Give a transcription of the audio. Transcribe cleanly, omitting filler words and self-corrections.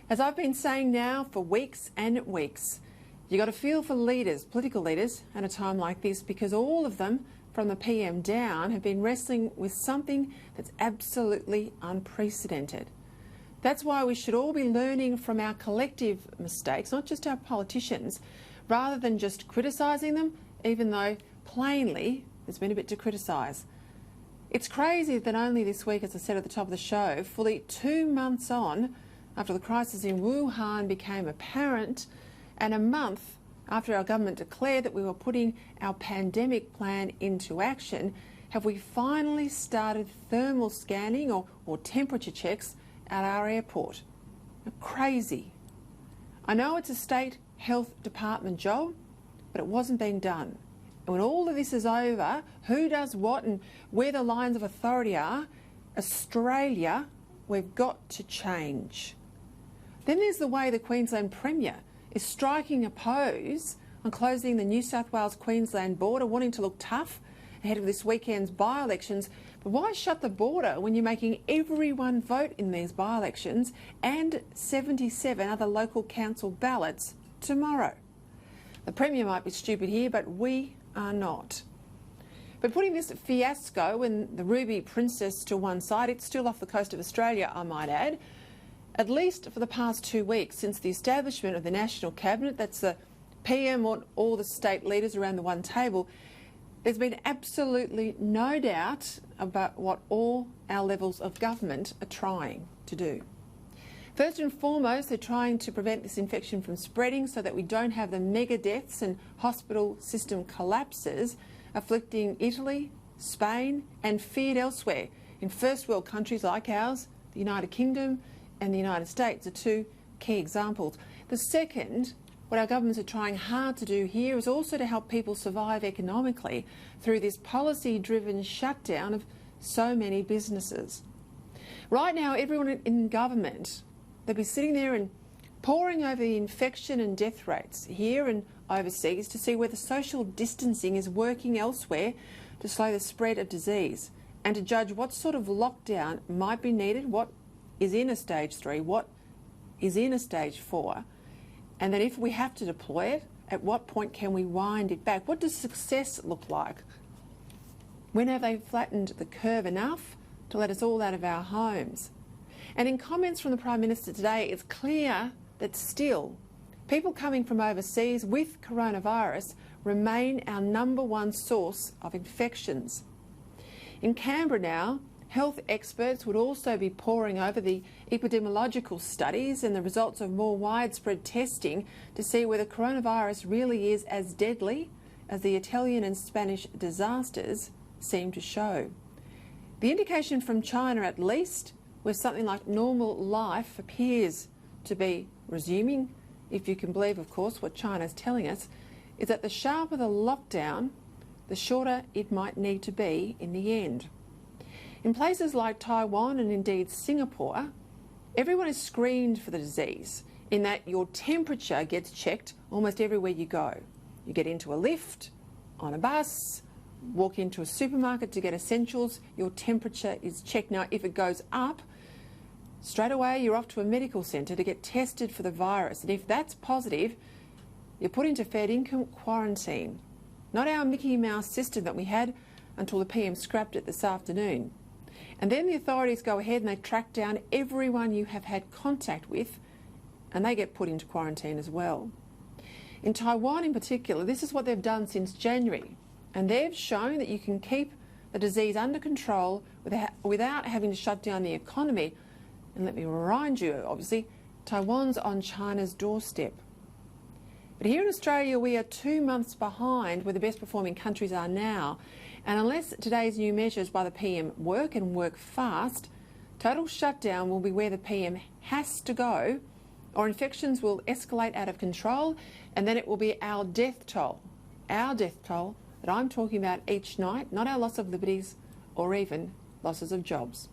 As I've been saying now for weeks and weeks, you got to feel for leaders, political leaders, at a time like this, because all of them, from the PM down, have been wrestling with something that's absolutely unprecedented. That's why we should all be learning from our collective mistakes, not just our politicians, rather than just criticising them, even though plainly there's been a bit to criticise. It's crazy that only this week, as I said at the top of the show, fully 2 months on after the crisis in Wuhan became apparent, and a month after our government declared that we were putting our pandemic plan into action, have we finally started thermal scanning or temperature checks at our airport. Crazy. I know it's a state health department job, but it wasn't being done. And when all of this is over, who does what and where the lines of authority are, Australia, we've got to change. Then there's the way the Queensland Premier is striking a pose on closing the New South Wales-Queensland border, wanting to look tough ahead of this weekend's by-elections. But why shut the border when you're making everyone vote in these by-elections and 77 other local council ballots tomorrow? The Premier might be stupid here, but we are not. But putting this fiasco and the Ruby Princess to one side, it's still off the coast of Australia, I might add. At least for the past 2 weeks since the establishment of the National Cabinet, that's the PM or all the state leaders around the one table, there's been absolutely no doubt about what all our levels of government are trying to do. First and foremost, they're trying to prevent this infection from spreading so that we don't have the mega deaths and hospital system collapses afflicting Italy, Spain and feared elsewhere in first world countries like ours, the United Kingdom and the United States are two key examples. The second, what our governments are trying hard to do here is also to help people survive economically through this policy-driven shutdown of so many businesses. Right now, everyone in government, they'll be sitting there and poring over the infection and death rates here and overseas to see whether social distancing is working elsewhere to slow the spread of disease and to judge what sort of lockdown might be needed, what is in a stage 3, what is in a stage 4, and then if we have to deploy it, at what point can we wind it back? What does success look like? When have they flattened the curve enough to let us all out of our homes? And in comments from the Prime Minister today, it's clear that still people coming from overseas with coronavirus remain our #1 source of infections. In Canberra now, health experts would also be poring over the epidemiological studies and the results of more widespread testing to see whether coronavirus really is as deadly as the Italian and Spanish disasters seem to show. The indication from China, at least, where something like normal life appears to be resuming, if you can believe, of course, what China's telling us, is that the sharper the lockdown, the shorter it might need to be in the end. In places like Taiwan and indeed Singapore, everyone is screened for the disease in that your temperature gets checked almost everywhere you go. You get into a lift, on a bus, walk into a supermarket to get essentials, your temperature is checked. Now, if it goes up, straight away you're off to a medical centre to get tested for the virus. And if that's positive, you're put into fair income quarantine. Not our Mickey Mouse system that we had until the PM scrapped it this afternoon. And then the authorities go ahead and they track down everyone you have had contact with, and they get put into quarantine as well. In Taiwan in particular, this is what they've done since January, and they've shown that you can keep the disease under control without having to shut down the economy. And let me remind you, obviously, Taiwan's on China's doorstep. But here in Australia, we are 2 months behind where the best performing countries are now. And unless today's new measures by the PM work and work fast, total shutdown will be where the PM has to go, or infections will escalate out of control, and then it will be our death toll that I'm talking about each night, not our loss of liberties or even losses of jobs.